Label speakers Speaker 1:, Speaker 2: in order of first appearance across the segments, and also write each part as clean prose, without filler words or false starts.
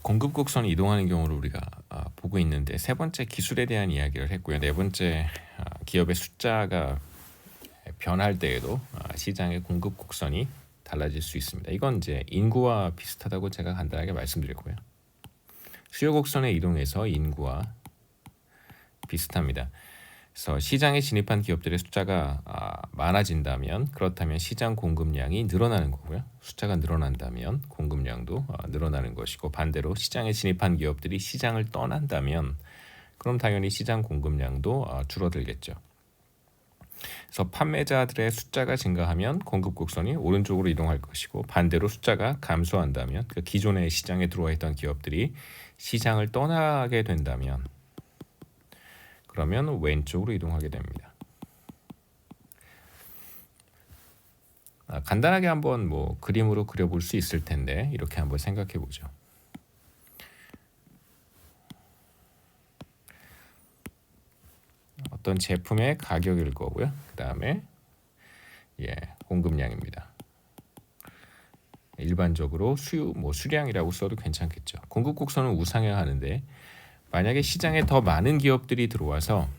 Speaker 1: 공급 곡선이 이동하는 경우를 우리가 보고 있는데, 세 번째 기술에 대한 이야기를 했고요. 네 번째, 기업의 숫자가 변할 때에도 시장의 공급 곡선이 달라질 수 있습니다. 이건 이제 인구와 비슷하다고 제가 간단하게 말씀드렸고요. 수요 곡선의 이동에서 인구와 비슷합니다. 그래서 시장에 진입한 기업들의 숫자가 많아진다면, 그렇다면 시장 공급량이 늘어나는 거고요. 숫자가 늘어난다면 공급량도 늘어나는 것이고, 반대로 시장에 진입한 기업들이 시장을 떠난다면 그럼 당연히 시장 공급량도 줄어들겠죠. 그래서 판매자들의 숫자가 증가하면 공급 곡선이 오른쪽으로 이동할 것이고, 반대로 숫자가 감소한다면, 그 기존의 시장에 들어와 있던 기업들이 시장을 떠나게 된다면 그러면 왼쪽으로 이동하게 됩니다. 간단하게 한번 그림으로 그려볼 수 있을 텐데, 이렇게 한번 생각해 보죠. 어떤 제품의 가격일 거고요. 그 다음에 공급량입니다. 일반적으로 수량이라고 써도 괜찮겠죠. 공급 곡선은 우상향하는데, 만약에 시장에 더 많은 기업들이 들어와서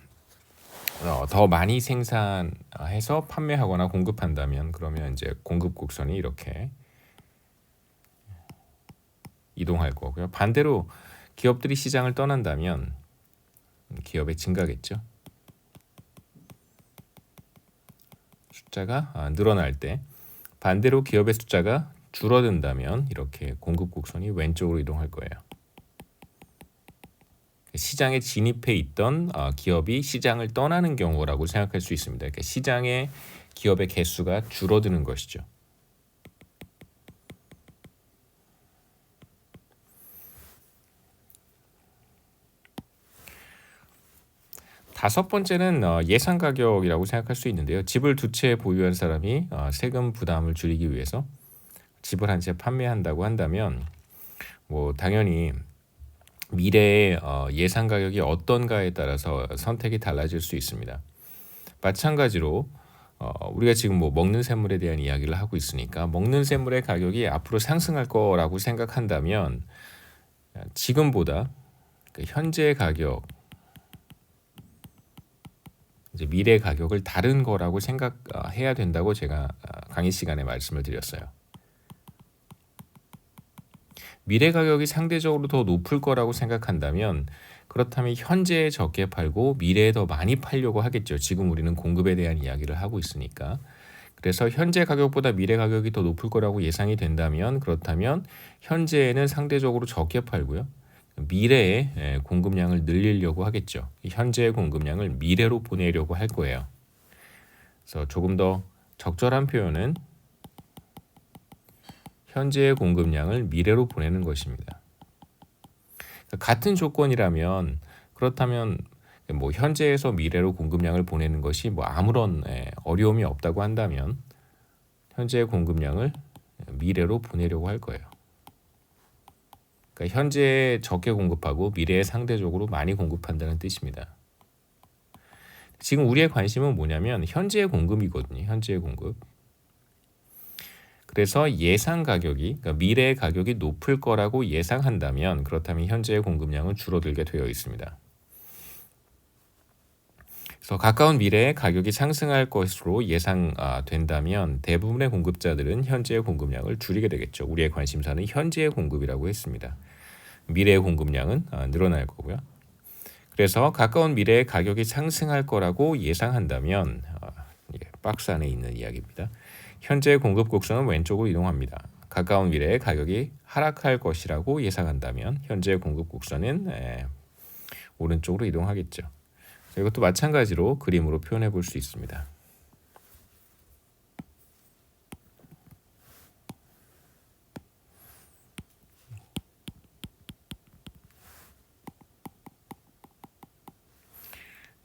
Speaker 1: 더 많이 생산해서 판매하거나 공급한다면, 그러면 이제 공급 곡선이 이렇게 이동할 거고요. 반대로 기업들이 시장을 떠난다면 기업의 증가겠죠. 숫자가 늘어날 때, 반대로 기업의 숫자가 줄어든다면 이렇게 공급 곡선이 왼쪽으로 이동할 거예요. 시장에 진입해 있던 기업이 시장을 떠나는 경우라고 생각할 수 있습니다. 그러니까 시장의 기업의 개수가 줄어드는 것이죠. 다섯 번째는 예상 가격이라고 생각할 수 있는데요. 집을 두 채 보유한 사람이 세금 부담을 줄이기 위해서 집을 한 채 판매한다고 한다면, 당연히 미래의 예상 가격이 어떤가에 따라서 선택이 달라질 수 있습니다. 마찬가지로 우리가 지금 먹는 샘물에 대한 이야기를 하고 있으니까, 먹는 샘물의 가격이 앞으로 상승할 거라고 생각한다면 지금보다 그 현재 가격, 이제 미래 가격을 다른 거라고 생각해야 된다고 제가 강의 시간에 말씀을 드렸어요. 미래 가격이 상대적으로 더 높을 거라고 생각한다면, 그렇다면 현재에 적게 팔고 미래에 더 많이 팔려고 하겠죠. 지금 우리는 공급에 대한 이야기를 하고 있으니까. 그래서 현재 가격보다 미래 가격이 더 높을 거라고 예상이 된다면, 그렇다면 현재에는 상대적으로 적게 팔고요. 미래에 공급량을 늘리려고 하겠죠. 현재의 공급량을 미래로 보내려고 할 거예요. 그래서 조금 더 적절한 표현은 현재의 공급량을 미래로 보내는 것입니다. 같은 조건이라면, 그렇다면 현재에서 미래로 공급량을 보내는 것이 아무런 어려움이 없다고 한다면 현재의 공급량을 미래로 보내려고 할 거예요. 그러니까 현재에 적게 공급하고 미래에 상대적으로 많이 공급한다는 뜻입니다. 지금 우리의 관심은 뭐냐면 현재의 공급이거든요. 현재의 공급. 그래서 예상 가격이, 그러니까 미래의 가격이 높을 거라고 예상한다면, 그렇다면 현재의 공급량은 줄어들게 되어 있습니다. 그래서 가까운 미래에 가격이 상승할 것으로 예상된다면 대부분의 공급자들은 현재의 공급량을 줄이게 되겠죠. 우리의 관심사는 현재의 공급이라고 했습니다. 미래의 공급량은 늘어날 거고요. 그래서 가까운 미래에 가격이 상승할 거라고 예상한다면, 박스 안에 있는 이야기입니다. 현재의 공급 곡선은 왼쪽으로 이동합니다. 가까운 미래에 가격이 하락할 것이라고 예상한다면 현재의 공급 곡선은 오른쪽으로 이동하겠죠. 이것도 마찬가지로 그림으로 표현해 볼 수 있습니다.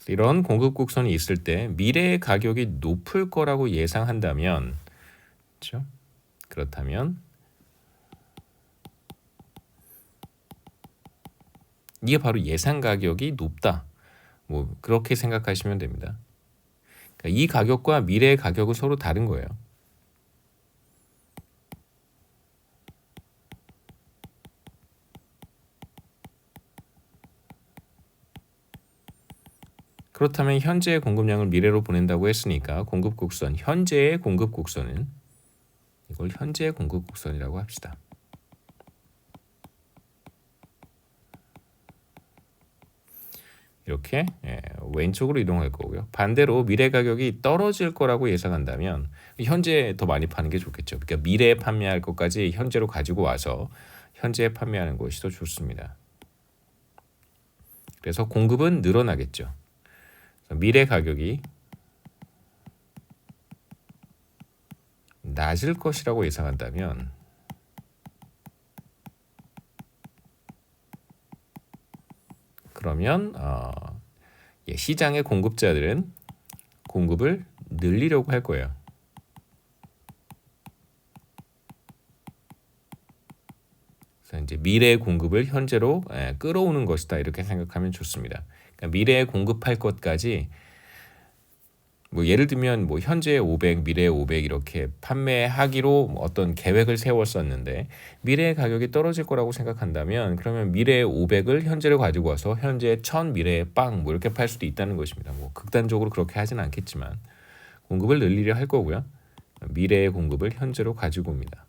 Speaker 1: 이런 공급 곡선이 있을 때 미래의 가격이 높을 거라고 예상한다면, 그렇죠? 그렇다면 이게 바로 예상 가격이 높다. 그렇게 생각하시면 됩니다. 그러니까 이 가격과 미래의 가격은 서로 다른 거예요. 그렇다면 현재의 공급량을 미래로 보낸다고 했으니까 공급 곡선, 현재의 공급 곡선은 이걸 현재의 공급 곡선이라고 합시다. 이렇게 왼쪽으로 이동할 거고요. 반대로 미래 가격이 떨어질 거라고 예상한다면 현재 더 많이 파는 게 좋겠죠. 그러니까 미래에 판매할 것까지 현재로 가지고 와서 현재에 판매하는 것이 더 좋습니다. 그래서 공급은 늘어나겠죠. 미래 가격이 낮을 것이라고 예상한다면 그러면 시장의 공급자들은 공급을 늘리려고 할 거예요. 그래서 이제 미래의 공급을 현재로 끌어오는 것이다 이렇게 생각하면 좋습니다. 그러니까 미래에 공급할 것까지 뭐 예를 들면 뭐 현재 500, 미래 500 이렇게 판매하기로 어떤 계획을 세웠었는데 미래의 가격이 떨어질 거라고 생각한다면 그러면 미래 500을 현재로 가지고 와서 현재 1000 미래의 빵 뭐 이렇게 팔 수도 있다는 것입니다. 뭐 극단적으로 그렇게 하진 않겠지만 공급을 늘리려 할 거고요. 미래의 공급을 현재로 가지고 옵니다.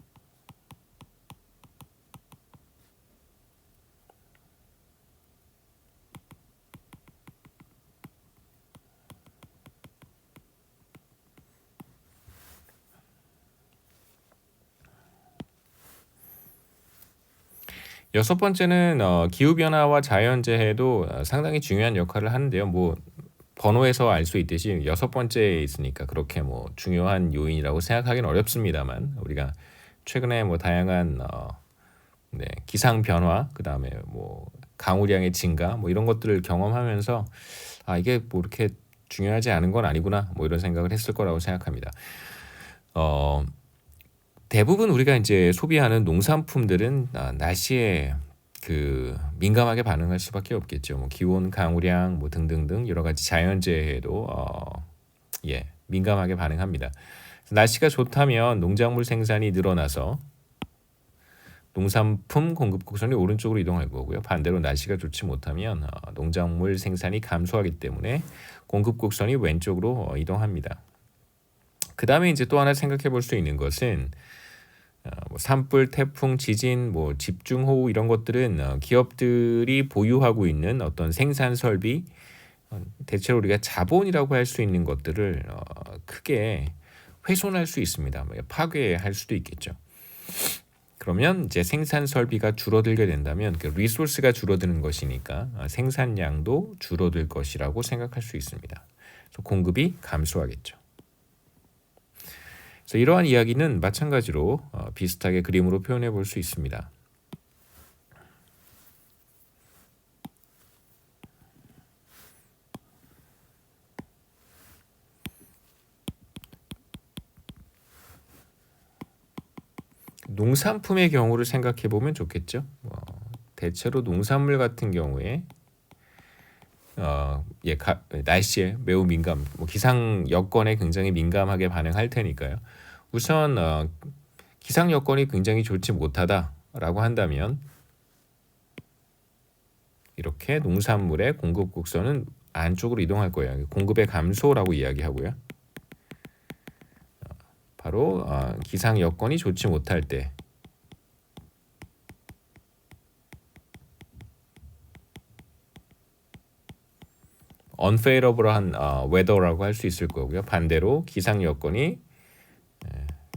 Speaker 1: 여섯 번째는 기후 변화와 자연 재해도 상당히 중요한 역할을 하는데요. 뭐 번호에서 알 수 있듯이 여섯 번째에 있으니까 그렇게 뭐 중요한 요인이라고 생각하기는 어렵습니다만 우리가 최근에 뭐 다양한 기상 변화, 그다음에 뭐 강우량의 증가, 뭐 이런 것들을 경험하면서 이게 뭐 이렇게 중요하지 않은 건 아니구나, 뭐 이런 생각을 했을 거라고 생각합니다. 대부분 우리가 이제 소비하는 농산품들은 날씨에 민감하게 반응할 수밖에 없겠죠. 뭐 기온, 강우량, 뭐 등등등 여러 가지 자연재해에도 민감하게 반응합니다. 날씨가 좋다면 농작물 생산이 늘어나서 농산품 공급 곡선이 오른쪽으로 이동할 거고요. 반대로 날씨가 좋지 못하면 농작물 생산이 감소하기 때문에 공급 곡선이 왼쪽으로 이동합니다. 그 다음에 이제 또 하나 생각해 볼 수 있는 것은 뭐 산불, 태풍, 지진, 뭐 집중호우 이런 것들은 기업들이 보유하고 있는 어떤 생산 설비, 대체로 우리가 자본이라고 할 수 있는 것들을 크게 훼손할 수 있습니다. 파괴할 수도 있겠죠. 그러면 이제 생산 설비가 줄어들게 된다면 그 리소스가 줄어드는 것이니까 생산량도 줄어들 것이라고 생각할 수 있습니다. 그래서 공급이 감소하겠죠. 그래서 이러한 이야기는 마찬가지로 비슷하게 그림으로 표현해 볼 수 있습니다. 농산품의 경우를 생각해 보면 좋겠죠. 대체로 농산물 같은 경우에 날씨에 매우 민감, 기상 여건에 굉장히 민감하게 반응할 테니까요. 우선 기상 여건이 굉장히 좋지 못하다라고 한다면 이렇게 농산물의 공급 곡선은 안쪽으로 이동할 거예요. 공급의 감소라고 이야기하고요. 바로 기상 여건이 좋지 못할 때 unfavorable한 weather라고 할 수 있을 거고요. 반대로 기상 여건이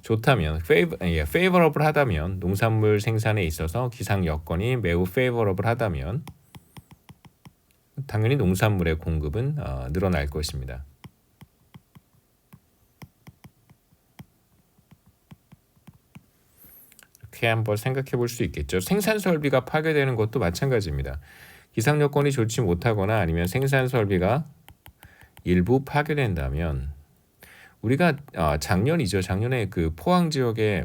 Speaker 1: 좋다면 favorable 하다면 농산물 생산에 있어서 기상 여건이 매우 favorable 하다면 당연히 농산물의 공급은 늘어날 것입니다. 이렇게 한번 생각해 볼 수 있겠죠. 생산 설비가 파괴되는 것도 마찬가지입니다. 기상 여건이 좋지 못하거나 아니면 생산 설비가 일부 파괴된다면 우리가 작년에 그 포항 지역에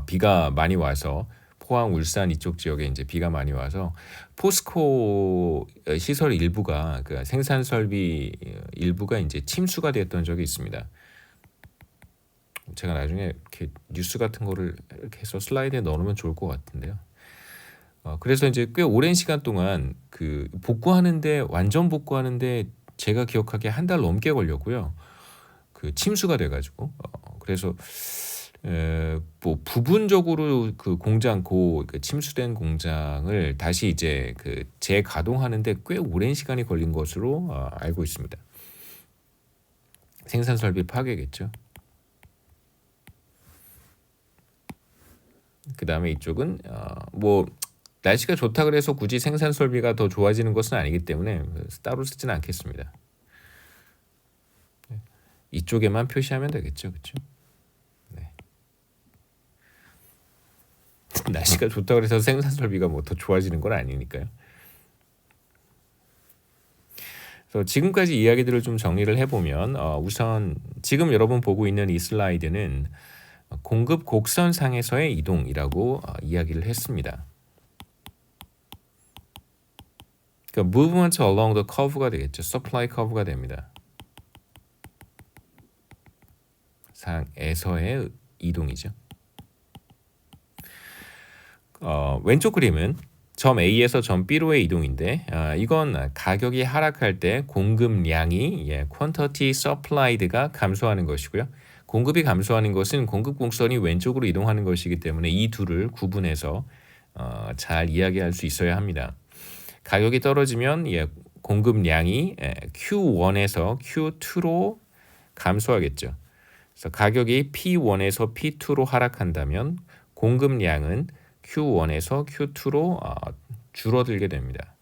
Speaker 1: 비가 많이 와서 포항, 울산 이쪽 지역에 이제 비가 많이 와서 포스코 시설 일부가 그 생산 설비 일부가 이제 침수가 됐던 적이 있습니다. 제가 나중에 이렇게 뉴스 같은 거를 이렇게 해서 슬라이드에 넣어놓으면 좋을 것 같은데요. 그래서 이제 꽤 오랜 시간 동안 그 완전 복구하는데 제가 기억하기에 한 달 넘게 걸렸고요. 그 침수가 돼가지고 그래서 뭐 부분적으로 그 공장 그 침수된 공장을 다시 이제 그 재가동하는데 꽤 오랜 시간이 걸린 것으로 알고 있습니다. 생산 설비 파괴겠죠. 그 다음에 이쪽은 뭐 날씨가 좋다 그래서 굳이 생산 설비가 더 좋아지는 것은 아니기 때문에 따로 쓰지는 않겠습니다. 이쪽에만 표시하면 되겠죠, 그렇죠? 네. 날씨가 좋다 그래서 생산 설비가 뭐 더 좋아지는 건 아니니까요. 그래서 지금까지 이야기들을 좀 정리를 해보면 우선 지금 여러분 보고 있는 이 슬라이드는 공급 곡선상에서의 이동이라고 이야기를 했습니다. 그러니까 movement along the curve가 되겠죠. supply curve가 됩니다. 상에서의 이동이죠. 왼쪽 그림은 점 A에서 점 B로의 이동인데 이건 가격이 하락할 때 공급량이 quantity supplied가 감소하는 것이고요. 공급이 감소하는 것은 공급 곡선이 왼쪽으로 이동하는 것이기 때문에 이 둘을 구분해서 잘 이야기할 수 있어야 합니다. 가격이 떨어지면 공급량이 Q1에서 Q2로 감소하겠죠. 그래서 가격이 P1에서 P2로 하락한다면 공급량은 Q1에서 Q2로 줄어들게 됩니다.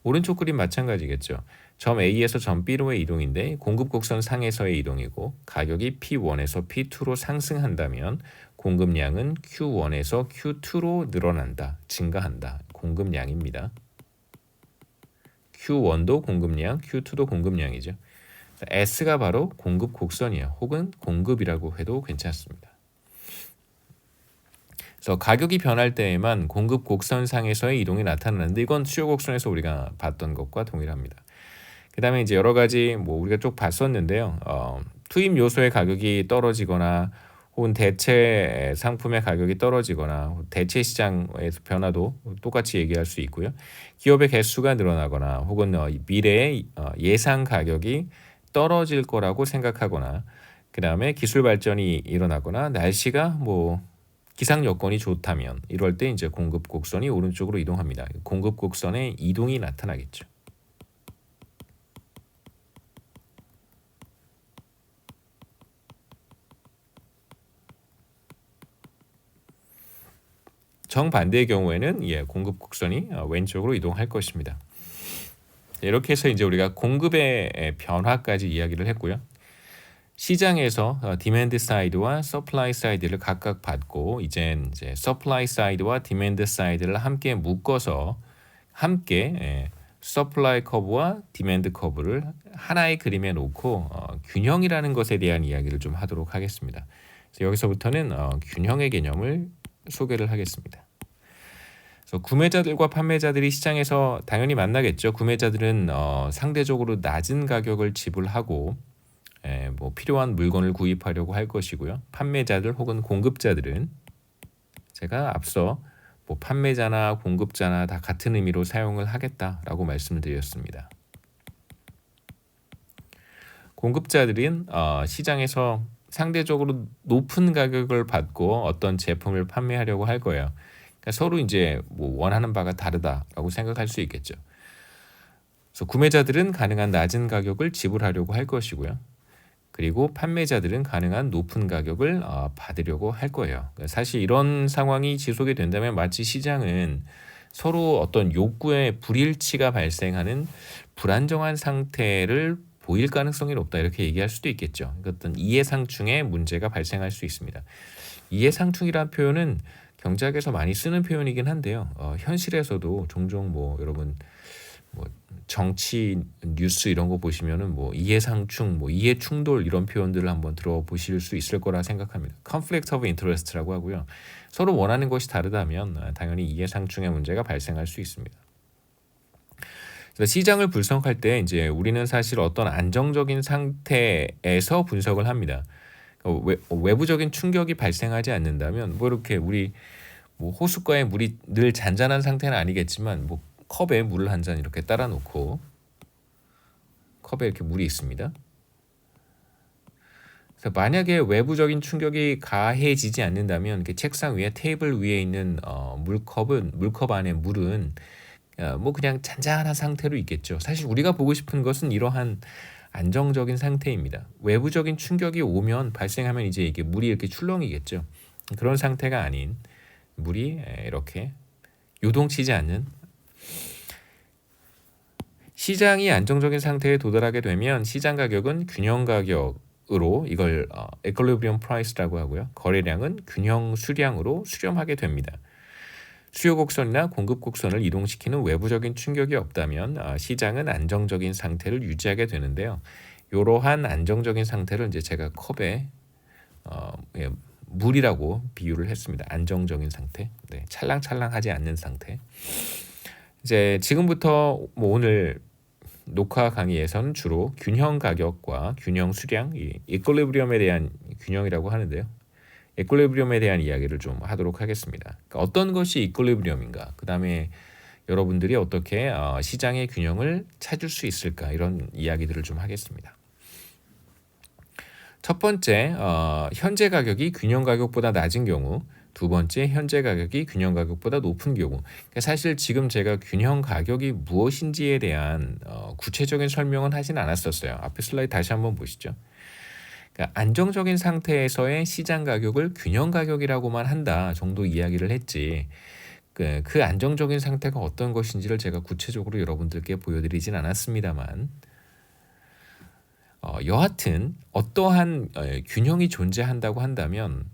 Speaker 1: 오른쪽 그림 마찬가지겠죠. 점 A에서 점 B로의 이동인데 공급 곡선 상에서의 이동이고 가격이 P1에서 P2로 상승한다면 공급량은 Q1에서 Q2로 늘어난다, 증가한다. 공급량입니다. Q1도 공급량, Q2도 공급량이죠. S가 바로 공급 곡선이에요. 혹은 공급이라고 해도 괜찮습니다. 그래서 가격이 변할 때에만 공급 곡선상에서의 이동이 나타나는데 이건 수요 곡선에서 우리가 봤던 것과 동일합니다. 그 다음에 이제 여러 가지 뭐 우리가 쭉 봤었는데요. 투입 요소의 가격이 떨어지거나 혹은 대체 상품의 가격이 떨어지거나 대체 시장에서 변화도 똑같이 얘기할 수 있고요. 기업의 개수가 늘어나거나 혹은 미래의 예상 가격이 떨어질 거라고 생각하거나 그 다음에 기술 발전이 일어나거나 날씨가 뭐 기상 여건이 좋다면 이럴 때 이제 공급 곡선이 오른쪽으로 이동합니다. 공급 곡선의 이동이 나타나겠죠. 정반대의 경우에는 공급 곡선이 왼쪽으로 이동할 것입니다. 이렇게 해서 이제 우리가 공급의 변화까지 이야기를 했고요. 시장에서 디맨드 사이드와 서플라이 사이드를 각각 받고 이제 서플라이 사이드와 디맨드 사이드를 함께 묶어서 함께 서플라이 커브와 디맨드 커브를 하나의 그림에 놓고 균형이라는 것에 대한 이야기를 좀 하도록 하겠습니다. 그래서 여기서부터는 균형의 개념을 소개를 하겠습니다. 그래서 구매자들과 판매자들이 시장에서 당연히 만나겠죠. 구매자들은 상대적으로 낮은 가격을 지불하고 뭐 필요한 물건을 구입하려고 할 것이고요. 판매자들 혹은 공급자들은 제가 앞서 뭐 판매자나 공급자나 다 같은 의미로 사용을 하겠다라고 말씀을 드렸습니다. 공급자들은 시장에서 상대적으로 높은 가격을 받고 어떤 제품을 판매하려고 할 거예요. 그러니까 서로 이제 뭐 원하는 바가 다르다라고 생각할 수 있겠죠. 그래서 구매자들은 가능한 낮은 가격을 지불하려고 할 것이고요. 그리고 판매자들은 가능한 높은 가격을 받으려고 할 거예요. 사실 이런 상황이 지속이 된다면 마치 시장은 서로 어떤 욕구의 불일치가 발생하는 불안정한 상태를 보일 가능성이 높다 이렇게 얘기할 수도 있겠죠. 어떤 이해상충의 문제가 발생할 수 있습니다. 이해상충이라는 표현은 경제학에서 많이 쓰는 표현이긴 한데요. 현실에서도 종종 뭐 여러분 뭐 정치 뉴스 이런 거 보시면은 뭐 이해상충, 뭐 이해충돌 이런 표현들을 한번 들어보실 수 있을 거라 생각합니다. Conflict of Interest라고 하고요. 서로 원하는 것이 다르다면 당연히 이해상충의 문제가 발생할 수 있습니다. 그래서 시장을 분석할 때 이제 우리는 사실 어떤 안정적인 상태에서 분석을 합니다. 외부적인 충격이 발생하지 않는다면 뭐 이렇게 우리 뭐 호숫가에 물이 늘 잔잔한 상태는 아니겠지만 뭐 컵에 물을 한 잔 이렇게 따라 놓고 컵에 이렇게 물이 있습니다. 그래서 만약에 외부적인 충격이 가해지지 않는다면 이렇게 책상 위에 테이블 위에 있는 물컵 안에 물은 뭐 그냥 잔잔한 상태로 있겠죠. 사실 우리가 보고 싶은 것은 이러한 안정적인 상태입니다. 외부적인 충격이 오면 발생하면 이제 이게 물이 이렇게 출렁이겠죠. 그런 상태가 아닌 물이 이렇게 요동치지 않는, 시장이 안정적인 상태에 도달하게 되면 시장 가격은 균형 가격으로 이걸 equilibrium price라고 하고요. 거래량은 균형 수량으로 수렴하게 됩니다. 수요 곡선이나 공급 곡선을 이동시키는 외부적인 충격이 없다면 시장은 안정적인 상태를 유지하게 되는데요. 이러한 안정적인 상태를 이제 제가 컵에 물이라고 비유를 했습니다. 안정적인 상태, 네, 찰랑찰랑하지 않는 상태. 이제 지금부터 뭐 오늘 녹화 강의에서는 주로 균형 가격과 균형 수량, 이 이퀄리브리엄에 대한 균형이라고 하는데요. 이퀄리브리엄에 대한 이야기를 좀 하도록 하겠습니다. 그러니까 어떤 것이 이퀄리브리엄인가, 그 다음에 여러분들이 어떻게 시장의 균형을 찾을 수 있을까, 이런 이야기들을 좀 하겠습니다. 첫 번째, 현재 가격이 균형 가격보다 낮은 경우, 두 번째, 현재 가격이 균형 가격보다 높은 경우. 그러니까 사실 지금 제가 균형 가격이 무엇인지에 대한 구체적인 설명은 하진 않았었어요. 앞에 슬라이드 다시 한번 보시죠. 그러니까 안정적인 상태에서의 시장 가격을 균형 가격이라고만 한다 정도 이야기를 했지, 그 안정적인 상태가 어떤 것인지를 제가 구체적으로 여러분들께 보여드리진 않았습니다만, 여하튼 어떠한 균형이 존재한다고 한다면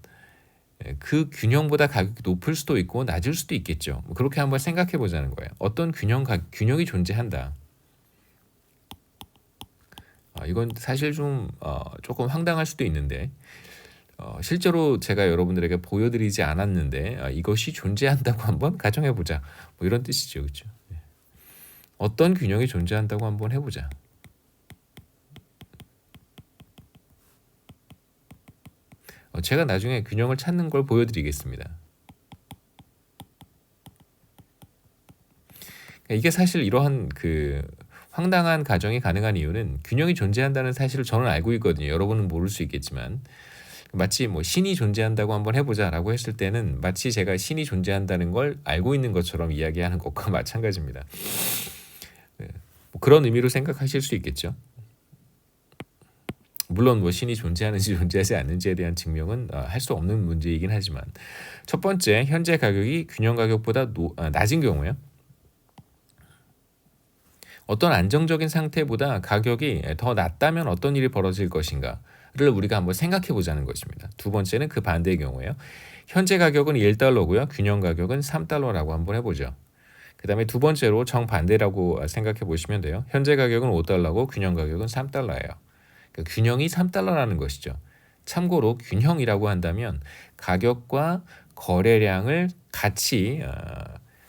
Speaker 1: 그 균형보다 가격이 높을 수도 있고 낮을 수도 있겠죠. 그렇게 한번 생각해 보자는 거예요. 어떤 균형이 존재한다. 이건 사실 좀 조금 황당할 수도 있는데, 실제로 제가 여러분들에게 보여드리지 않았는데 이것이 존재한다고 한번 가정해 보자, 뭐 이런 뜻이죠, 그렇죠? 어떤 균형이 존재한다고 한번 해보자. 제가 나중에 균형을 찾는 걸 보여드리겠습니다. 이게 사실 이러한 그 황당한 가정이 가능한 이유는 균형이 존재한다는 사실을 저는 알고 있거든요. 여러분은 모를 수 있겠지만, 마치 뭐 신이 존재한다고 한번 해보자라고 했을 때는 마치 제가 신이 존재한다는 걸 알고 있는 것처럼 이야기하는 것과 마찬가지입니다. 뭐 그런 의미로 생각하실 수 있겠죠. 물론 뭐 신이 존재하는지 존재하지 않는지에 대한 증명은 할 수 없는 문제이긴 하지만, 첫 번째, 현재 가격이 균형 가격보다 낮은 경우요. 어떤 안정적인 상태보다 가격이 더 낮다면 어떤 일이 벌어질 것인가를 우리가 한번 생각해 보자는 것입니다. 두 번째는 그 반대의 경우예요. 현재 가격은 1달러고요. 균형 가격은 3달러라고 한번 해보죠. 그 다음에 두 번째로 정반대라고 생각해 보시면 돼요. 현재 가격은 5달러고 균형 가격은 3달러예요. 그러니까 균형이 3달러라는 것이죠. 참고로 균형이라고 한다면 가격과 거래량을 같이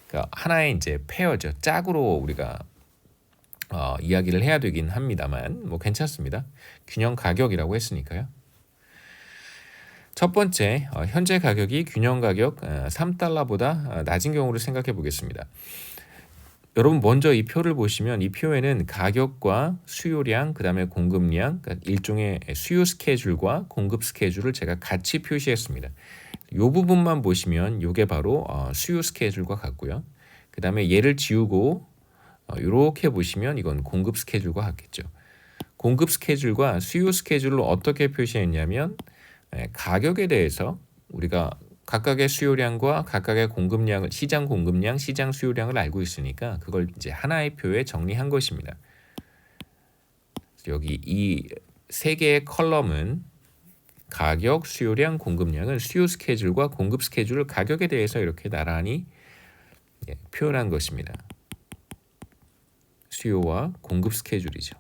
Speaker 1: 그러니까 하나의 이제 페어죠. 짝으로 우리가 이야기를 해야 되긴 합니다만 뭐 괜찮습니다. 균형 가격이라고 했으니까요. 첫 번째, 현재 가격이 균형 가격 3달러보다 낮은 경우를 생각해 보겠습니다. 여러분 먼저 이 표를 보시면 이 표에는 가격과 수요량, 그 다음에 공급량, 그러니까 일종의 수요 스케줄과 공급 스케줄을 제가 같이 표시했습니다. 이 부분만 보시면 이게 바로 수요 스케줄과 같고요. 그 다음에 얘를 지우고 이렇게 보시면 이건 공급 스케줄과 같겠죠. 공급 스케줄과 수요 스케줄을 어떻게 표시했냐면, 가격에 대해서 우리가 각각의 수요량과 각각의 공급량을, 시장 공급량, 시장 수요량을 알고 있으니까 그걸 이제 하나의 표에 정리한 것입니다. 여기 이 세 개의 컬럼은 가격, 수요량, 공급량을 수요 스케줄과 공급 스케줄을 가격에 대해서 이렇게 나란히 표현한 것입니다. 수요와 공급 스케줄이죠.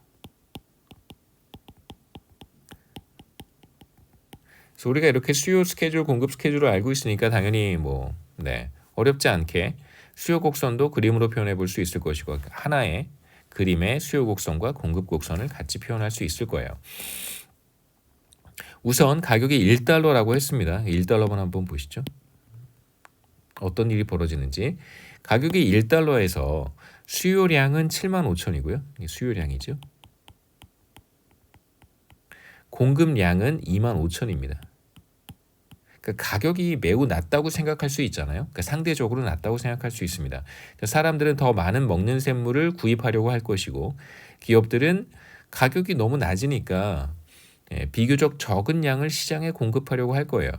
Speaker 1: 그래서 우리가 이렇게 수요 스케줄, 공급 스케줄을 알고 있으니까 당연히 어렵지 않게 수요 곡선도 그림으로 표현해 볼 수 있을 것이고, 하나의 그림의 수요 곡선과 공급 곡선을 같이 표현할 수 있을 거예요. 우선 가격이 1달러라고 했습니다. 1달러만 한번 보시죠. 어떤 일이 벌어지는지. 가격이 1달러에서 수요량은 75,000이고요. 이게 수요량이죠. 공급량은 25,000입니다. 그러니까 가격이 매우 낮다고 생각할 수 있잖아요. 그러니까 상대적으로 낮다고 생각할 수 있습니다. 그러니까 사람들은 더 많은 먹는 샘물을 구입하려고 할 것이고 기업들은 가격이 너무 낮으니까 비교적 적은 양을 시장에 공급하려고 할 거예요.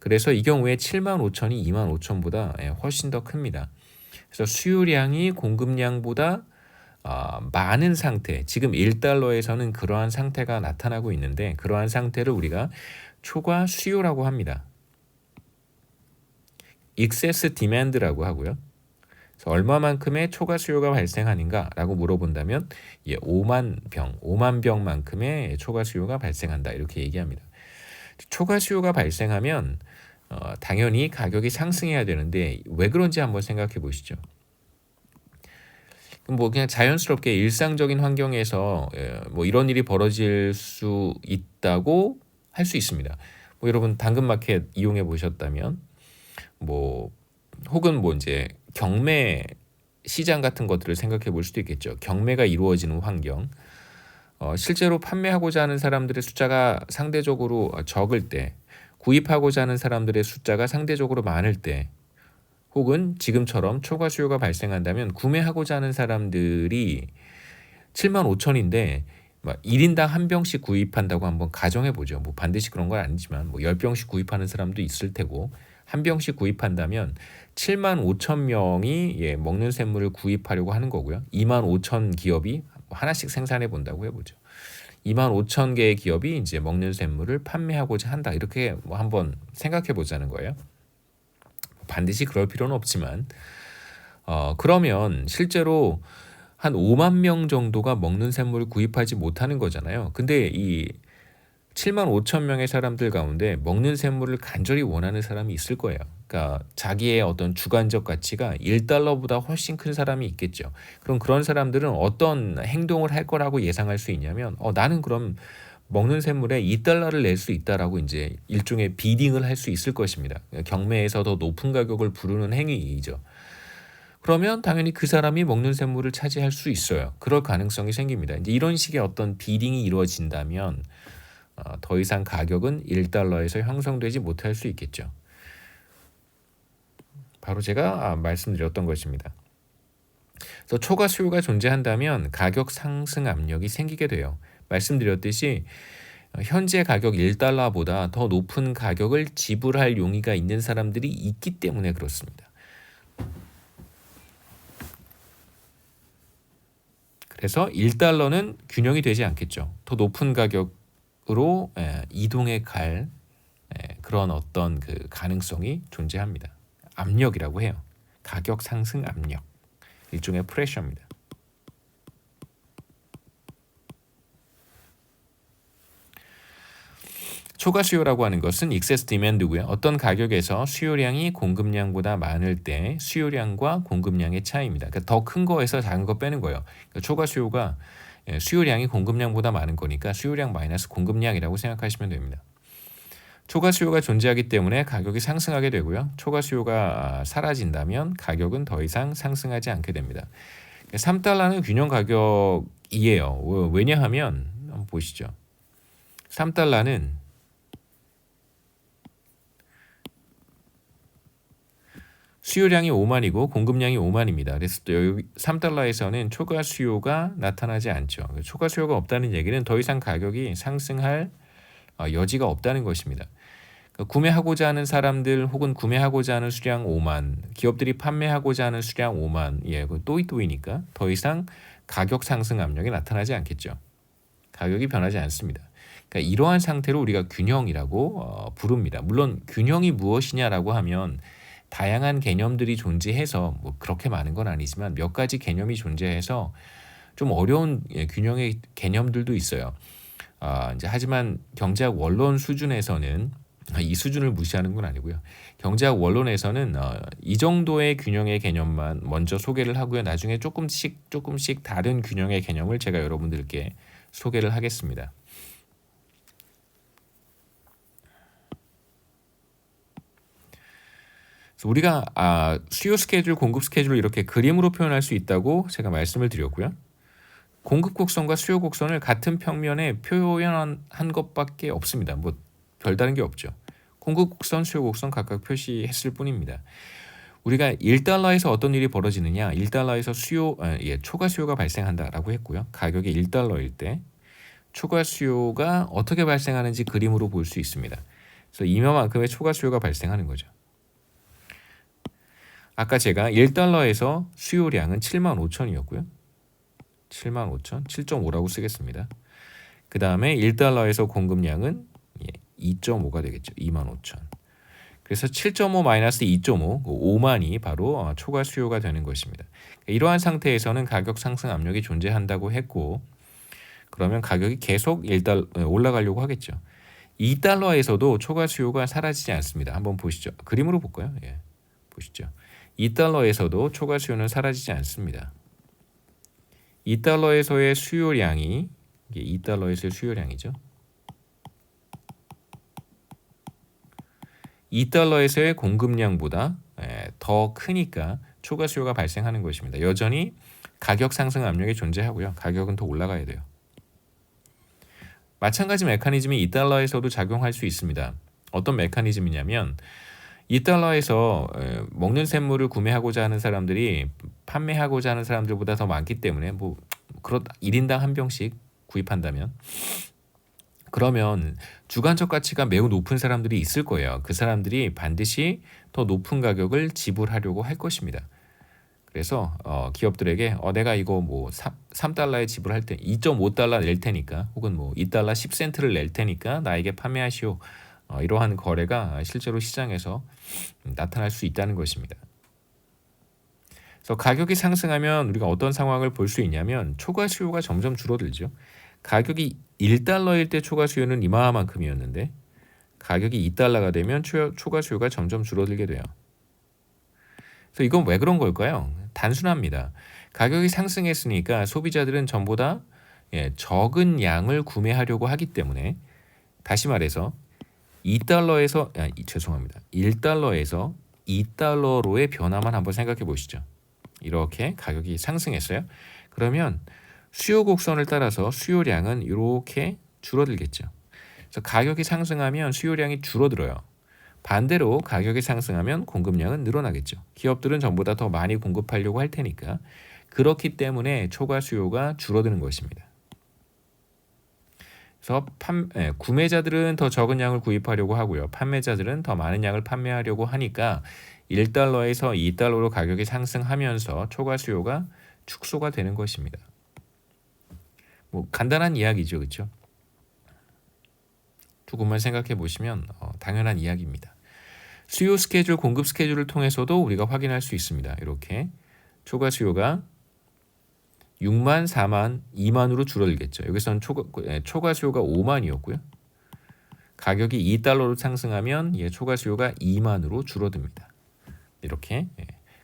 Speaker 1: 그래서 이 경우에 75,000이 25,000보다 훨씬 더 큽니다. 그래서 수요량이 공급량보다 많은 상태, 지금 1달러에서는 그러한 상태가 나타나고 있는데 그러한 상태를 우리가 초과 수요라고 합니다. excess demand라고 하고요. 그래서 얼마만큼의 초과 수요가 발생하는가라고 물어본다면 5만 병만큼의 초과 수요가 발생한다 이렇게 얘기합니다. 초과 수요가 발생하면 당연히 가격이 상승해야 되는데 왜 그런지 한번 생각해 보시죠. 뭐 그냥 자연스럽게 일상적인 환경에서 뭐 이런 일이 벌어질 수 있다고 할 수 있습니다. 뭐 여러분 당근마켓 이용해 보셨다면 뭐 혹은 뭐 이제 경매 시장 같은 것들을 생각해 볼 수도 있겠죠. 경매가 이루어지는 환경. 실제로 판매하고자 하는 사람들의 숫자가 상대적으로 적을 때, 구입하고자 하는 사람들의 숫자가 상대적으로 많을 때, 혹은 지금처럼 초과 수요가 발생한다면 구매하고자 하는 사람들이 75,000인데 1인당 한 병씩 구입한다고 한번 가정해 보죠. 뭐 반드시 그런 건 아니지만 뭐 10병씩 구입하는 사람도 있을 테고 한 병씩 구입한다면 75,000명이 먹는 샘물을 구입하려고 하는 거고요. 25,000 기업이 하나씩 생산해 본다고 해보죠. 25,000개의 기업이 이제 먹는 샘물을 판매하고자 한다. 이렇게 뭐 한번 생각해 보자는 거예요. 반드시 그럴 필요는 없지만 그러면 실제로 한 5만 명 정도가 먹는 샘물을 구입하지 못하는 거잖아요. 근데 이 75,000명의 사람들 가운데 먹는 샘물을 간절히 원하는 사람이 있을 거예요. 그러니까 자기의 어떤 주관적 가치가 1달러보다 훨씬 큰 사람이 있겠죠. 그럼 그런 사람들은 어떤 행동을 할 거라고 예상할 수 있냐면 나는 그럼 먹는 샘물에 2달러를 낼 수 있다라고 이제 일종의 비딩을 할 수 있을 것입니다. 경매에서 더 높은 가격을 부르는 행위이죠. 그러면 당연히 그 사람이 먹는 샘물을 차지할 수 있어요. 그럴 가능성이 생깁니다. 이제 이런 식의 어떤 비딩이 이루어진다면 더 이상 가격은 1달러에서 형성되지 못할 수 있겠죠. 바로 제가 말씀드렸던 것입니다. 그래서 초과 수요가 존재한다면 가격 상승 압력이 생기게 돼요. 말씀드렸듯이 현재 가격 1달러보다 더 높은 가격을 지불할 용의가 있는 사람들이 있기 때문에 그렇습니다. 그래서 1달러는 균형이 되지 않겠죠. 더 높은 가격으로 이동해 갈 그런 어떤 그 가능성이 존재합니다. 압력이라고 해요. 가격 상승 압력. 일종의 프레셔입니다. 초과 수요라고 하는 것은 excess demand고요. 어떤 가격에서 수요량이 공급량보다 많을 때 수요량과 공급량의 차이입니다. 그러니까 더 큰 거에서 작은 거 빼는 거예요. 그러니까 초과 수요가 수요량이 공급량보다 많은 거니까 수요량 마이너스 공급량이라고 생각하시면 됩니다. 초과 수요가 존재하기 때문에 가격이 상승하게 되고요. 초과 수요가 사라진다면 가격은 더 이상 상승하지 않게 됩니다. 3달러는 균형 가격이에요. 왜냐하면 한번 보시죠. 3달러는 수요량이 5만이고 공급량이 5만입니다. 그래서 또 여기 3달러에서는 초과 수요가 나타나지 않죠. 초과 수요가 없다는 얘기는 더 이상 가격이 상승할 여지가 없다는 것입니다. 구매하고자 하는 사람들 혹은 구매하고자 하는 수량 5만, 기업들이 판매하고자 하는 수량 5만, 그 또이또이니까 더 이상 가격 상승 압력이 나타나지 않겠죠. 가격이 변하지 않습니다. 그러니까 이러한 상태로 우리가 균형이라고 부릅니다. 물론 균형이 무엇이냐라고 하면 다양한 개념들이 존재해서 뭐 그렇게 많은 건 아니지만 몇 가지 개념이 존재해서 좀 어려운 균형의 개념들도 있어요. 이제 하지만 경제학 원론 수준에서는 이 수준을 무시하는 건 아니고요. 경제학 원론에서는 이 정도의 균형의 개념만 먼저 소개를 하고요. 나중에 조금씩 다른 균형의 개념을 제가 여러분들께 소개를 하겠습니다. 그래서 우리가 수요 스케줄, 공급 스케줄을 이렇게 그림으로 표현할 수 있다고 제가 말씀을 드렸고요. 공급 곡선과 수요 곡선을 같은 평면에 표현한 것밖에 없습니다. 뭐 별다른 게 없죠. 공급 곡선, 수요 곡선 각각 표시했을 뿐입니다. 우리가 1달러에서 어떤 일이 벌어지느냐, 1달러에서 초과 수요가 발생한다라고 했고요. 가격이 1달러일 때 초과 수요가 어떻게 발생하는지 그림으로 볼 수 있습니다. 그래서 이만큼의 초과 수요가 발생하는 거죠. 아까 제가 1달러에서 수요량은 75,000이었고요. 75,000, 7.5라고 쓰겠습니다. 그 다음에 1달러에서 공급량은 2.5가 되겠죠. 25,000. 그래서 7.5 마이너스 2.5, 5만이 바로 초과 수요가 되는 것입니다. 이러한 상태에서는 가격 상승 압력이 존재한다고 했고, 그러면 가격이 계속 올라가려고 하겠죠. 2달러에서도 초과 수요가 사라지지 않습니다. 한번 보시죠. 그림으로 볼까요? 예, 보시죠. 2달러에서도 초과 수요는 사라지지 않습니다. 2달러에서의 수요량이, 이게 2달러에서의 수요량이죠. 2달러에서의 공급량보다 더 크니까 초과 수요가 발생하는 것입니다. 여전히 가격 상승 압력이 존재하고요. 가격은 더 올라가야 돼요. 마찬가지 메커니즘이 2달러에서도 작용할 수 있습니다. 어떤 메커니즘이냐면 2달러에서 먹는 샘물을 구매하고자 하는 사람들이 판매하고자 하는 사람들보다 더 많기 때문에 1인당 한 병씩 구입한다면, 그러면 주관적 가치가 매우 높은 사람들이 있을 거예요. 그 사람들이 반드시 더 높은 가격을 지불하려고 할 것입니다. 그래서 기업들에게 내가 이거 3달러에 지불할 때 2.5달러 낼 테니까, 혹은 2달러 10센트를 낼 테니까 나에게 판매하시오. 이러한 거래가 실제로 시장에서 나타날 수 있다는 것입니다. 그래서 가격이 상승하면 우리가 어떤 상황을 볼 수 있냐면 초과 수요가 점점 줄어들죠. 가격이 1달러일 때 초과 수요는 이만큼이었는데 가격이 2달러가 되면 초과 수요가 점점 줄어들게 돼요. 그래서 이건 왜 그런 걸까요? 단순합니다. 가격이 상승했으니까 소비자들은 전보다 적은 양을 구매하려고 하기 때문에, 다시 말해서 1달러에서 2달러로의 변화만 한번 생각해 보시죠. 이렇게 가격이 상승했어요. 그러면 수요 곡선을 따라서 수요량은 이렇게 줄어들겠죠. 그래서 가격이 상승하면 수요량이 줄어들어요. 반대로 가격이 상승하면 공급량은 늘어나겠죠. 기업들은 전보다 더 많이 공급하려고 할 테니까, 그렇기 때문에 초과 수요가 줄어드는 것입니다. 그래서 구매자들은 더 적은 양을 구입하려고 하고요. 판매자들은 더 많은 양을 판매하려고 하니까 1달러에서 2달러로 가격이 상승하면서 초과 수요가 축소가 되는 것입니다. 간단한 이야기죠, 그렇죠? 조금만 생각해 보시면 당연한 이야기입니다. 수요 스케줄, 공급 스케줄을 통해서도 우리가 확인할 수 있습니다. 이렇게 초과 수요가 6만, 4만, 2만으로 줄어들겠죠. 여기서는 초과 수요가 5만이었고요. 가격이 2달러로 상승하면 초과 수요가 2만으로 줄어듭니다. 이렇게.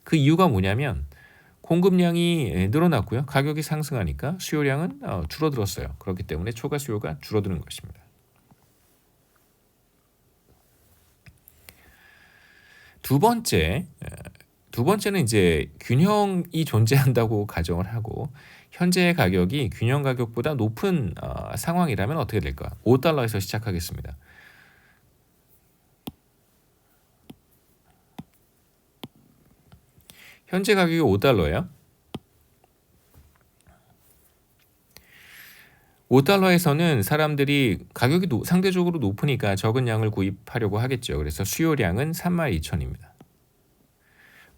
Speaker 1: 그 이유가 뭐냐면 공급량이 늘어났고요. 가격이 상승하니까 수요량은 줄어들었어요. 그렇기 때문에 초과 수요가 줄어드는 것입니다. 두 번째는 이제 균형이 존재한다고 가정을 하고, 현재의 가격이 균형 가격보다 높은 상황이라면 어떻게 될까? 5달러에서 시작하겠습니다. 현재 가격이 5달러예요. 5달러에서는 사람들이 가격이 상대적으로 높으니까 적은 양을 구입하려고 하겠죠. 그래서 수요량은 32,000입니다.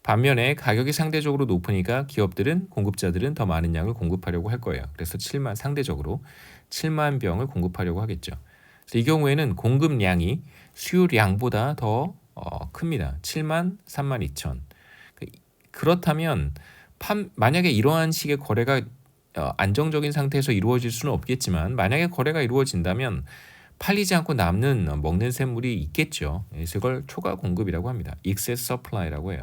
Speaker 1: 반면에 가격이 상대적으로 높으니까 공급자들은 더 많은 양을 공급하려고 할 거예요. 그래서 상대적으로 7만 병을 공급하려고 하겠죠. 그래서 이 경우에는 공급량이 수요량보다 더 큽니다. 7만 32,000. 그렇다면 만약에 이러한 식의 거래가 안정적인 상태에서 이루어질 수는 없겠지만, 만약에 거래가 이루어진다면 팔리지 않고 남는 먹는 샘물이 있겠죠. 그래서 이걸 초과 공급이라고 합니다. excess supply라고 해요.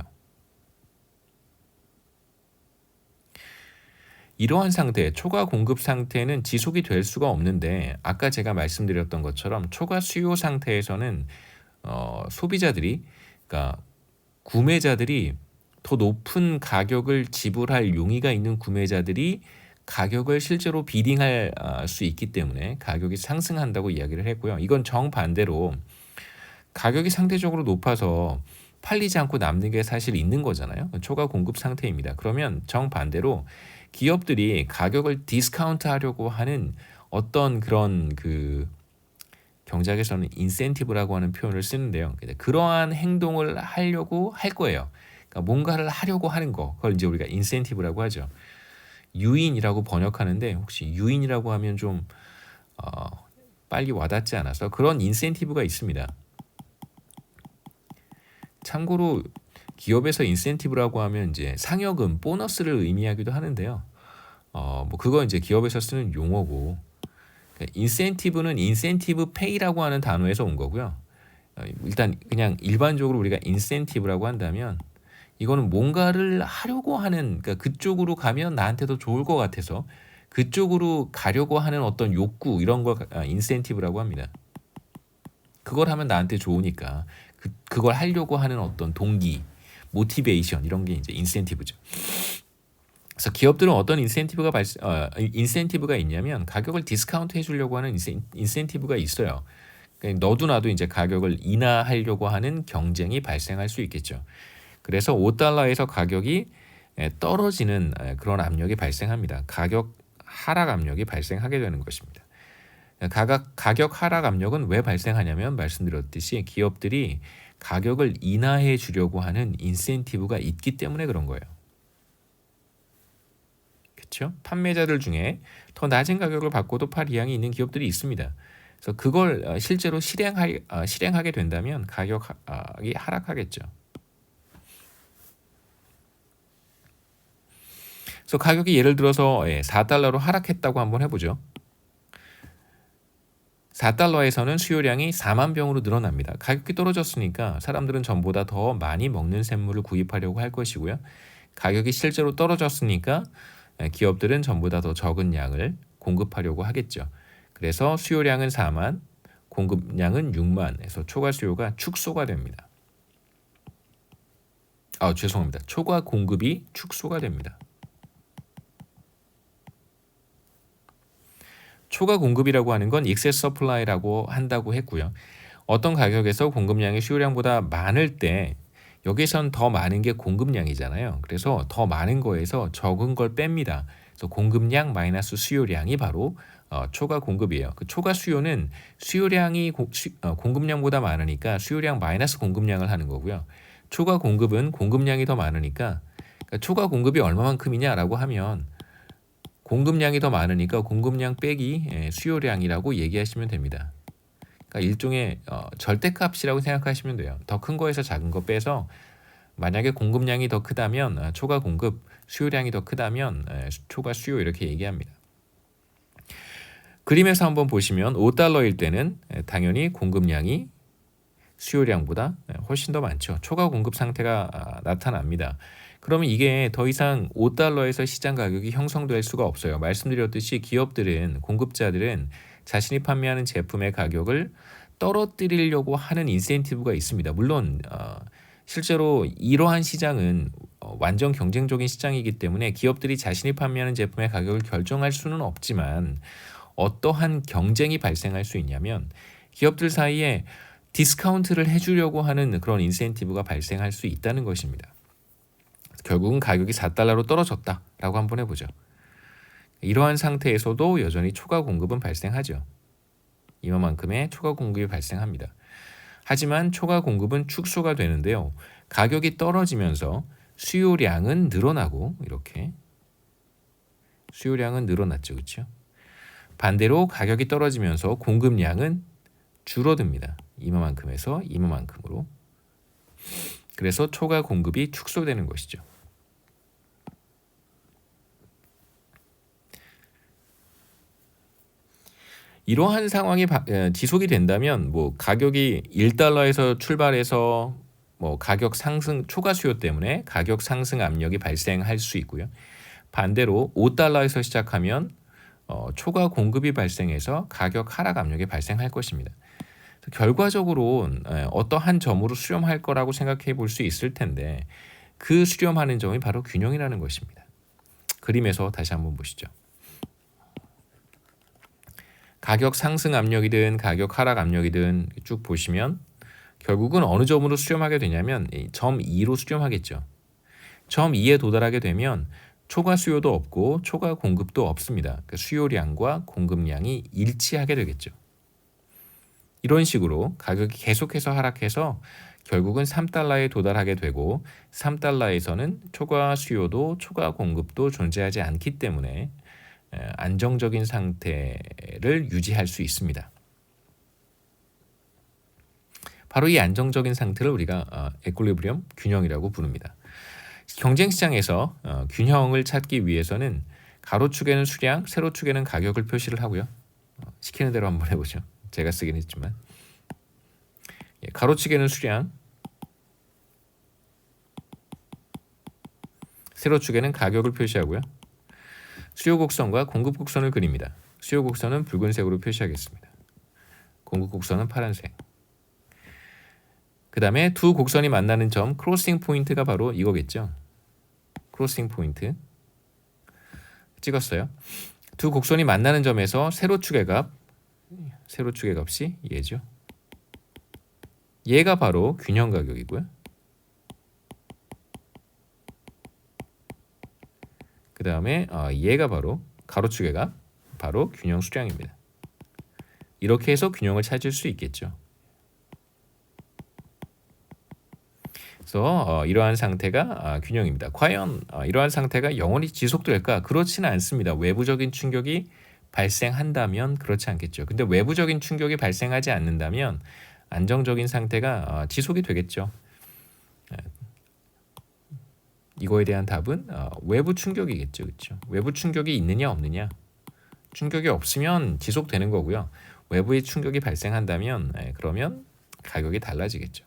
Speaker 1: 이러한 상태, 초과 공급 상태는 지속이 될 수가 없는데, 아까 제가 말씀드렸던 것처럼 초과 수요 상태에서는 소비자들이, 그러니까 구매자들이 더 높은 가격을 지불할 용의가 있는 구매자들이 가격을 실제로 비딩할 수 있기 때문에 가격이 상승한다고 이야기를 했고요. 이건 정반대로 가격이 상대적으로 높아서 팔리지 않고 남는 게 사실 있는 거잖아요. 초과 공급 상태입니다. 그러면 정반대로 기업들이 가격을 디스카운트 하려고 하는 어떤 그런 경제학에서는 인센티브라고 하는 표현을 쓰는데요. 그러한 행동을 하려고 할 거예요. 그러니까 뭔가를 하려고 하는 거, 그걸 이제 우리가 인센티브라고 하죠. 유인이라고 번역하는데 혹시 유인이라고 하면 좀 빨리 와닿지 않아서 그런 인센티브가 있습니다. 참고로 기업에서 인센티브라고 하면 이제 상여금, 보너스를 의미하기도 하는데요. 뭐 그거 이제 기업에서 쓰는 용어고, 인센티브는 인센티브 페이라고 하는 단어에서 온 거고요. 일단 그냥 일반적으로 우리가 인센티브라고 한다면 이거는 뭔가를 하려고 하는, 그러니까 그쪽으로 가면 나한테 더 좋을 것 같아서 그쪽으로 가려고 하는 어떤 욕구, 이런 걸 인센티브라고 합니다. 그걸 하면 나한테 좋으니까 그걸 하려고 하는 어떤 동기, 모티베이션, 이런 게 이제 인센티브죠. 그래서 기업들은 어떤 인센티브가 있냐면 가격을 디스카운트 해주려고 하는 인센티브가 있어요. 그러니까 너도 나도 이제 가격을 인하하려고 하는 경쟁이 발생할 수 있겠죠. 그래서 $5에서 가격이 떨어지는 그런 압력이 발생합니다. 가격 하락 압력이 발생하게 되는 것입니다. 가격 하락 압력은 왜 발생하냐면 말씀드렸듯이 기업들이 가격을 인하해 주려고 하는 인센티브가 있기 때문에 그런 거예요. 그렇죠? 판매자들 중에 더 낮은 가격을 받고도 팔 의향이 있는 기업들이 있습니다. 그래서 그걸 실제로 실행하게 된다면 가격이 하락하겠죠. 그래서 가격이 예를 들어서 $4로 하락했다고 한번 해보죠. $4에서는 수요량이 4만 병으로 늘어납니다. 가격이 떨어졌으니까 사람들은 전보다 더 많이 먹는 샘물을 구입하려고 할 것이고요. 가격이 실제로 떨어졌으니까 기업들은 전보다 더 적은 양을 공급하려고 하겠죠. 그래서 수요량은 4만, 공급량은 6만에서 초과 수요가 축소가 됩니다. 죄송합니다. 초과 공급이 축소가 됩니다. 초과 공급이라고 하는 건 excess supply라고 한다고 했고요. 어떤 가격에서 공급량이 수요량보다 많을 때 여기선 더 많은 게 공급량이잖아요. 그래서 더 많은 거에서 적은 걸 뺍니다. 그래서 공급량 마이너스 수요량이 바로 초과 공급이에요. 그 초과 수요는 수요량이 공급량보다 많으니까 수요량 마이너스 공급량을 하는 거고요. 초과 공급은 공급량이 더 많으니까, 그러니까 초과 공급이 얼마만큼이냐라고 하면 공급량이 더 많으니까 공급량 빼기 수요량이라고 얘기하시면 됩니다. 그러니까 일종의 절대값이라고 생각하시면 돼요. 더 큰 거에서 작은 거 빼서 만약에 공급량이 더 크다면 초과 공급, 수요량이 더 크다면 초과 수요, 이렇게 얘기합니다. 그림에서 한번 보시면 $5일 때는 당연히 공급량이 수요량보다 훨씬 더 많죠. 초과 공급 상태가 나타납니다. 그러면 이게 더 이상 $5에서 시장 가격이 형성될 수가 없어요. 말씀드렸듯이 기업들은, 공급자들은 자신이 판매하는 제품의 가격을 떨어뜨리려고 하는 인센티브가 있습니다. 물론 실제로 이러한 시장은 완전 경쟁적인 시장이기 때문에 기업들이 자신이 판매하는 제품의 가격을 결정할 수는 없지만 어떠한 경쟁이 발생할 수 있냐면 기업들 사이에 디스카운트를 해주려고 하는 그런 인센티브가 발생할 수 있다는 것입니다. 결국은 가격이 $4로 떨어졌다라고 한번 해보죠. 이러한 상태에서도 여전히 초과 공급은 발생하죠. 이만큼의 초과 공급이 발생합니다. 하지만 초과 공급은 축소가 되는데요. 가격이 떨어지면서 수요량은 늘어나고, 이렇게 수요량은 늘어났죠, 그렇죠? 반대로 가격이 떨어지면서 공급량은 줄어듭니다. 이만큼에서 이만큼으로. 그래서 초과 공급이 축소되는 것이죠. 이러한 상황이 지속이 된다면 가격이 $1에서 출발해서 가격 상승, 초과 수요 때문에 가격 상승 압력이 발생할 수 있고요. 반대로 $5에서 시작하면 초과 공급이 발생해서 가격 하락 압력이 발생할 것입니다. 결과적으로 어떠한 점으로 수렴할 거라고 생각해 볼 수 있을 텐데 그 수렴하는 점이 바로 균형이라는 것입니다. 그림에서 다시 한번 보시죠. 가격 상승 압력이든 가격 하락 압력이든 쭉 보시면 결국은 어느 점으로 수렴하게 되냐면 점 2로 수렴하겠죠. 점 2에 도달하게 되면 초과 수요도 없고 초과 공급도 없습니다. 그 수요량과 공급량이 일치하게 되겠죠. 이런 식으로 가격이 계속해서 하락해서 결국은 3달러에 도달하게 되고 3달러에서는 초과 수요도 초과 공급도 존재하지 않기 때문에 안정적인 상태를 유지할 수 있습니다. 바로 이 안정적인 상태를 우리가 에퀄리브리엄 균형이라고 부릅니다. 경쟁시장에서 균형을 찾기 위해서는 가로축에는 수량, 세로축에는 가격을 표시를 하고요. 시키는 대로 한번 해보죠. 제가 쓰긴 했지만 가로축에는 수량, 세로축에는 가격을 표시하고요. 수요 곡선과 공급 곡선을 그립니다. 수요 곡선은 붉은색으로 표시하겠습니다. 공급 곡선은 파란색. 그 다음에 두 곡선이 만나는 점 크로싱 포인트가 바로 이거겠죠. 크로싱 포인트 찍었어요. 두 곡선이 만나는 점에서 세로축의 값이 얘죠. 얘가 바로 균형 가격이고요. 그 다음에 얘가 바로 가로축의 값, 바로 균형 수량입니다. 이렇게 해서 균형을 찾을 수 있겠죠. 그래서 이러한 상태가 균형입니다. 과연 이러한 상태가 영원히 지속될까? 그렇지는 않습니다. 외부적인 충격이 발생한다면 그렇지 않겠죠. 근데 외부적인 충격이 발생하지 않는다면 안정적인 상태가 지속이 되겠죠. 이거에 대한 답은 외부 충격이겠죠. 그렇죠? 외부 충격이 있느냐 없느냐. 충격이 없으면 지속되는 거고요. 외부의 충격이 발생한다면 그러면 가격이 달라지겠죠.